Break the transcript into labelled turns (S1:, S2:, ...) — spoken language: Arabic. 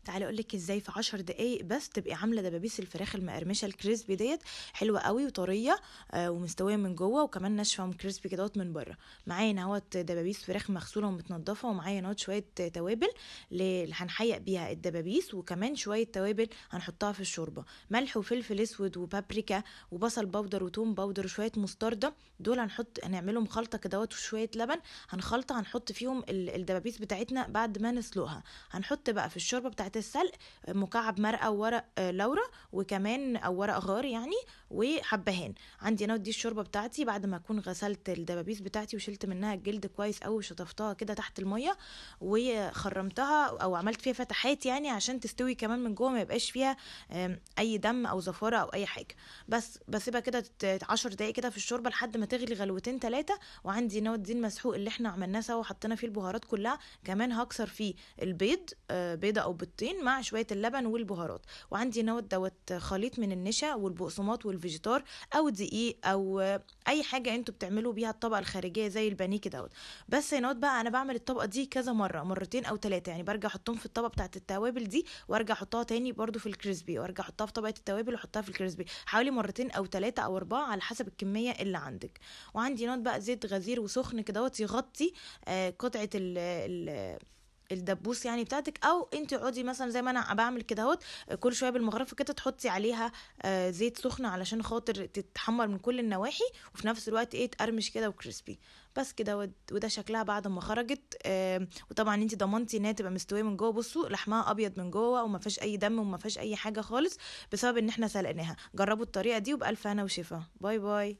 S1: تعالي اقول لك ازاي في 10 دقايق بس تبقي عامله دبابيس الفراخ المقرمشه الكريسبي ديت. حلوه قوي وطريه ومستويه من جوه وكمان ناشفه وكريسبي كده من بره. معايا نهوت دبابيس فراخ مغسوله ومتنضفه، ومعايا نهوت شويه توابل اللي هنحيق بيها الدبابيس، وكمان شويه توابل هنحطها في الشوربه، ملح وفلفل اسود وبابريكا وبصل باودر وتوم باودر وشويه مستردة. دول هنعملهم خلطه كده وشويه لبن. هنحط فيهم الدبابيس بتاعتنا بعد ما نسلقها. هنحط بقى في الشوربه بتاعت السلق مكعب مرقه وورق لورا، وكمان او ورق غار يعني، وحبهان. عندي انا دي الشوربه بتاعتي بعد ما اكون غسلت الدبابيس بتاعتي وشلت منها الجلد كويس قوي وشطفتها كده تحت الميه وخرمتها او عملت فيها فتحات يعني عشان تستوي كمان من جوه ما يبقاش فيها اي دم او زفاره او اي حاجه. بس بسيبها كده 10 دقايق كده في الشوربه لحد ما تغلي غلوتين 3. وعندي دي المسحوق اللي احنا عملناه سوا وحطينا فيه البهارات كلها. كمان هكسر فيه البيض، بيضه او بيضتين مع شويه اللبن والبهارات. وعندي دوت خليط من النشا والبقسماط والفيجيتار او دقيق او اي حاجه انتوا بتعملوا بيها الطبقه الخارجيه زي البانيه كده. بس بقى انا بعمل الطبقه دي كذا مره، مرتين او 3 يعني. برجع احطهم في الطبقه بتاعه التوابل دي وارجع احطها تاني برضو في الكريسبي، وارجع احطها في طبقه التوابل واحطها في الكريسبي حوالي مرتين او 3 او 4 على حسب الكميه اللي عندك. وعندي بقى زيت غزير وسخن كده يغطي قطعه الدبوس يعني بتاعتك، او انت اقعدي مثلا زي ما انا بعمل كده كل شويه بالمغرفه كده تحطي عليها زيت سخن علشان خاطر تتحمر من كل النواحي، وفي نفس الوقت تقرمش كده وكريسبي. بس كده وده شكلها بعد ما خرجت. وطبعا انت ضمنتي انها تبقى مستويه من جوه. بصوا لحمها ابيض من جوه وما فيهاش اي دم وما فيهاش اي حاجه خالص بسبب ان احنا سلقناها. جربوا الطريقه دي وبالف هنا وشفا. باي باي.